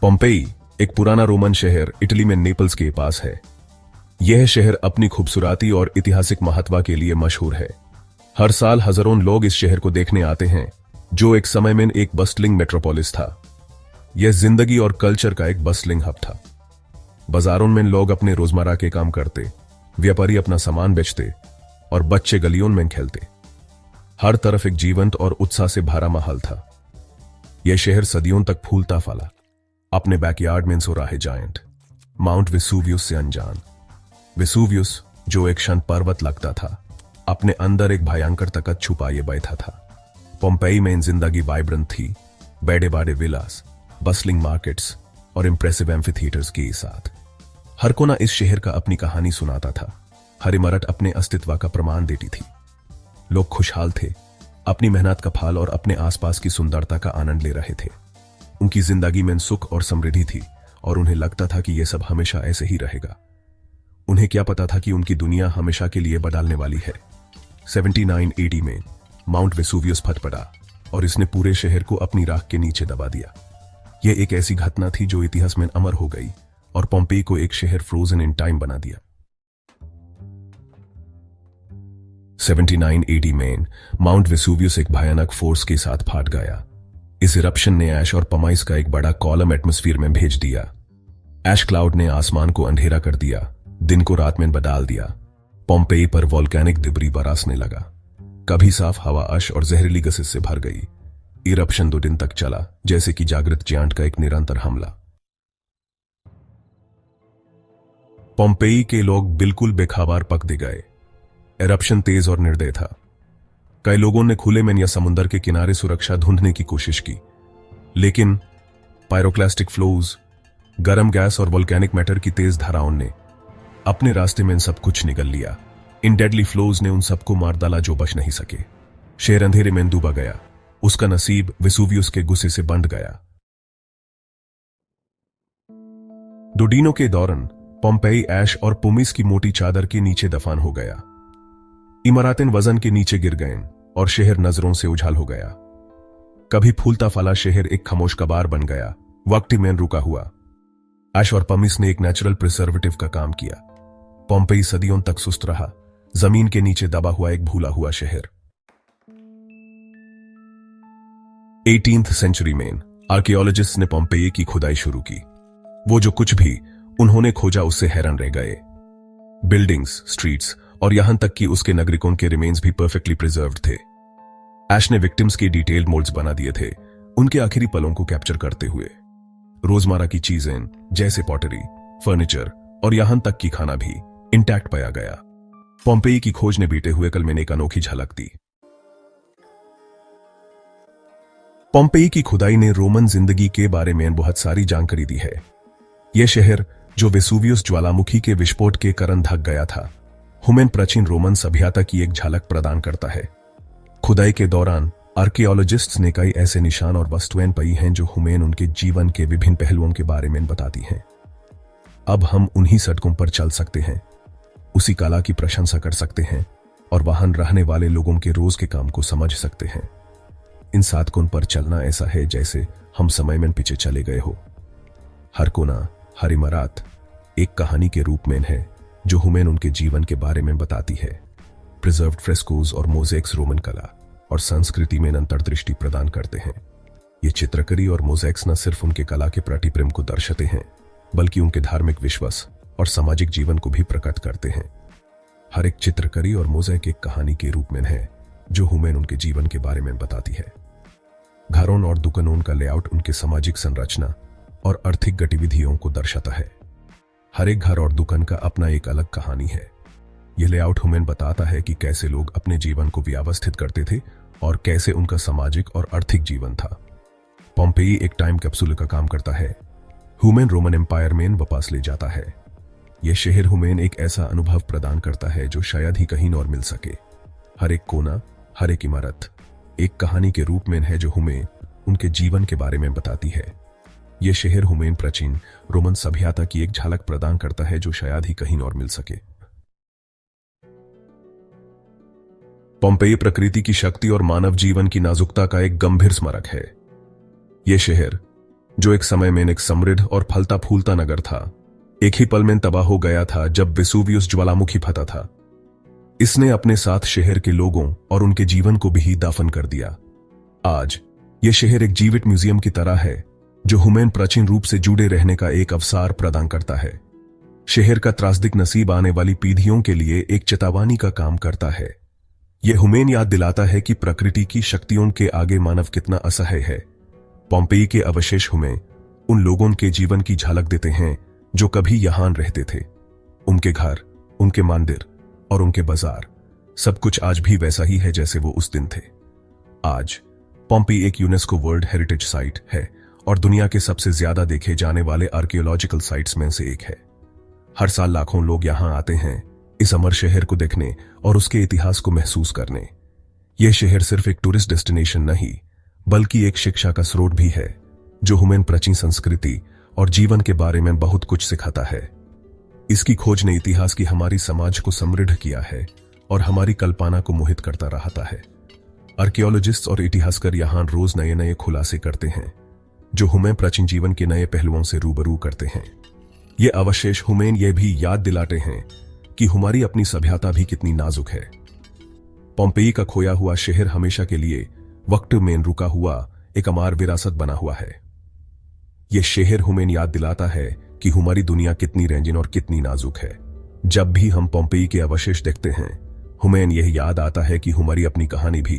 Pompeii एक पुराना Roman शहर इटली में नेपल्स के पास है। यह शहर अपनी खूबसूरती और ऐतिहासिक महत्व के लिए मशहूर है। हर साल हजारों लोग इस शहर को देखने आते हैं, जो एक समय में एक बस्टलिंग मेट्रोपोलिस था। यह जिंदगी और कल्चर का एक बस्टलिंग हब था। बाजारों में लोग अपने रोजमर्रा के काम करते, व्यापारी अपना सामान बेचते और बच्चे गलियों में खेलते। हर तरफ एक जीवंत और उत्साह से भरा माहौल था। यह शहर सदियों तक फूलता फला, अपने बैकयार्ड में सो रहे जायंट माउंट वेसुवियस से अनजान। वेसुवियस, जो एक शांत पर्वत लगता था, अपने अंदर एक भयंकर ताकत छुपाए बैठा था। पोम्पेई में जिंदगी वाइब्रेंट थी, बड़े बड़े विलास, बस्लिंग मार्केट्स और इंप्रेसिव एम्फीथिएटर्स के साथ। हर कोना इस शहर का अपनी कहानी सुनाता था। हर इमारत अपने अस्तित्व का प्रमाण देती थी। लोग खुशहाल थे, अपनी मेहनत का फल और अपने आसपास की सुंदरता का आनंद ले रहे थे। उनकी जिंदगी में सुख और समृद्धि थी और उन्हें लगता था कि यह सब हमेशा ऐसे ही रहेगा। उन्हें क्या पता था कि उनकी दुनिया हमेशा के लिए बदलने वाली है। 79 AD में माउंट वेसुवियस फट पड़ा और इसने पूरे शहर को अपनी राख के नीचे दबा दिया। यह एक ऐसी घटना थी जो इतिहास में अमर हो गई और पोम्पेई को एक शहर फ्रोजन इन टाइम बना दिया। 79 AD में माउंट वेसुवियस एक भयानक फोर्स के साथ फाट गया। इस इरप्शन ने ऐश और पमाइस का एक बड़ा कॉलम एटमॉस्फेयर में भेज दिया। ऐश क्लाउड ने आसमान को अंधेरा कर दिया, दिन को रात में बदल दिया। पोम्पेई पर वोल्केनिक डिब्री बरसने लगा। कभी साफ हवा अश और जहरीली गैसेस से भर गई। इरप्शन 2 दिन तक चला, जैसे कि जागृत जायंट का एक निरंतर हमला। पोम्पेई के लोग बिल्कुल बेखबर पक दे गए। इरप्शन तेज और निर्दय था। कई लोगों ने खुले में या समुद्र के किनारे सुरक्षा ढूंढने की कोशिश की, लेकिन पायरोक्लास्टिक फ्लोज, गर्म गैस और वोल्केनिक मैटर की तेज धाराओं ने अपने रास्ते में इन सब कुछ निगल लिया। इन डेडली फ्लोज ने उन सबको मार डाला जो बच नहीं सके। शहर अंधेरे में डूबा गया। उसका नसीब वेसुवियस के गुस्से से बंध गया। डोडिनो के दौरान पोम्पेई ऐश और पुमिस की मोटी चादर के नीचे दफन हो गया। इमारतें वजन के नीचे गिर गए और शहर नजरों से उजाल हो गया। कभी फूलता फला शहर एक खामोश कबार बन गया, वक्त में रुका हुआ। ऐश और पमिस ने एक नेचुरल प्रिजर्वेटिव का काम किया। पोम्पेई सदियों तक सुस्त रहा, जमीन के नीचे दबा हुआ एक भूला हुआ शहर। 18th सेंचुरी में आर्कियोलॉजिस्ट ने पोम्पेई की खुदाई शुरू की। वो जो कुछ भी उन्होंने खोजा उससे हैरान रह गए। बिल्डिंग्स, स्ट्रीट्स और यहां तक कि उसके नागरिकों के रिमेन्स भी परफेक्टली प्रिजर्व्ड थे। ऐश ने विक्टिम्स के डिटेल्ड मोल्ड्स बना दिए थे, उनके आखिरी पलों को कैप्चर करते हुए। रोजमर्रा की चीजें जैसे पॉटरी, फर्नीचर और यहां तक कि खाना भी इंटैक्ट पाया गया। पोम्पेई की खोज ने बीते हुए कल में एक अनोखी झलक दी। पोम्पेई की खुदाई ने रोमन जिंदगी के बारे में बहुत सारी जानकारी दी है। यह शहर, जो वेसुवियस ज्वालामुखी के विस्फोट के कारण ढक गया था, हुमेन प्राचीन रोमन सभ्यता की एक झलक प्रदान करता है। खुदाई के दौरान आर्कियोलॉजिस्ट्स ने कई ऐसे निशान और वस्तुएं पाई हैं जो हुमेन उनके जीवन के विभिन्न पहलुओं के बारे में बताती हैं। अब हम उन्हीं सड़कों पर चल सकते हैं, उसी कला की प्रशंसा कर सकते हैं और वहां रहने वाले लोगों के रोज के काम को समझ सकते हैं। इन सड़कों पर चलना ऐसा है जैसे हम समय में पीछे चले गए हो। हर कोना, हर इमारत एक कहानी के रूप में है जो हुमेन उनके जीवन के बारे में बताती है। प्रिजर्व्ड फ्रेस्कोज और मोज़ेक्स रोमन कला और संस्कृति में अंतर्दृष्टि प्रदान करते हैं। ये चित्रकारी और मोज़ेक्स न सिर्फ उनके कला के प्रति प्रेम को दर्शाते हैं, बल्कि उनके धार्मिक विश्वास और सामाजिक जीवन को भी प्रकट करते हैं। हर एक चित्रकारी और मोज़ेक एक कहानी के रूप में है जो हुमेन उनके जीवन के बारे में बताती है। घरों और दुकानों का लेआउट उनके सामाजिक संरचना और आर्थिक गतिविधियों को दर्शाता है। हर एक घर और दुकान का अपना एक अलग कहानी है। यह लेआउट हुमेन बताता है कि कैसे लोग अपने जीवन को व्यवस्थित करते थे और कैसे उनका सामाजिक और आर्थिक जीवन था। पोम्पेई एक टाइम कैप्सूल का काम करता है। हुमेन रोमन एम्पायर में वापस ले जाता है। यह शहर हुमेन एक ऐसा अनुभव प्रदान करता है जो शायद ही कहीं और मिल सके। हर एक कोना, हर एक इमारत एक कहानी के रूप में है जो हुमेन उनके जीवन के बारे में बताती है। यह शहर हुमेन प्राचीन रोमन सभ्यता की एक झलक प्रदान करता है जो शायद ही कहीं और मिल सके। पोम्पेई प्रकृति की शक्ति और मानव जीवन की नाजुकता का एक गंभीर स्मारक है। यह शहर जो एक समय में एक समृद्ध और फलता फूलता नगर था, एक ही पल में तबाह हो गया था जब वेसुवियस ज्वालामुखी फटा था। इसने अपने साथ शहर के लोगों और उनके जीवन को भी दफन कर दिया। आज यह शहर एक जीवित म्यूजियम की तरह है, जो हुमैन प्राचीन रूप से जुड़े रहने का एक अवसर प्रदान करता है। शहर का त्रासदिक नसीब आने वाली पीढ़ियों के लिए एक चेतावनी का काम करता है। यह हुमैन याद दिलाता है कि प्रकृति की शक्तियों के आगे मानव कितना असहाय है। पोम्पेई के अवशेष हुमैन उन लोगों के जीवन की झलक देते हैं जो कभी यहां रहते थे। उनके घर, उनके मंदिर और उनके बाजार, सब कुछ आज भी वैसा ही है जैसे वो उस दिन थे। आज पोम्पेई एक यूनेस्को वर्ल्ड हेरिटेज साइट है और दुनिया के सबसे ज्यादा देखे जाने वाले आर्कियोलॉजिकल साइट्स में से एक है। हर साल लाखों लोग यहां आते हैं इस अमर शहर को देखने और उसके इतिहास को महसूस करने। यह शहर सिर्फ एक टूरिस्ट डेस्टिनेशन नहीं, बल्कि एक शिक्षा का स्रोत भी है, जो हुमैन प्राचीन संस्कृति और जीवन के बारे में बहुत कुछ सिखाता है। इसकी खोज ने इतिहास की हमारी समाज को समृद्ध किया है और हमारी कल्पना को मोहित करता रहता है। आर्कियोलॉजिस्ट और इतिहासकार यहां रोज नए नए खुलासे करते हैं, जो हुमैन प्राचीन जीवन के नए पहलुओं से रूबरू करते हैं। ये अवशेष हुमैन यह भी याद दिलाते हैं कि हमारी अपनी सभ्यता भी कितनी नाजुक है। पोम्पेई का खोया हुआ शहर हमेशा के लिए वक्त में रुका हुआ एक अमर विरासत बना हुआ है। यह शहर हुमैन याद दिलाता है कि हमारी दुनिया कितनी रंगीन और कितनी नाजुक है। जब भी हम पोम्पेई के अवशेष देखते हैं, हुमैन यह याद आता है कि हमारी अपनी कहानी भी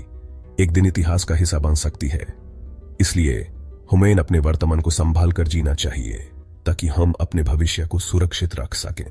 एक दिन इतिहास का हिस्सा बन सकती है। इसलिए हुमैन अपने वर्तमान को संभाल कर जीना चाहिए, ताकि हम अपने भविष्य को सुरक्षित रख सकें।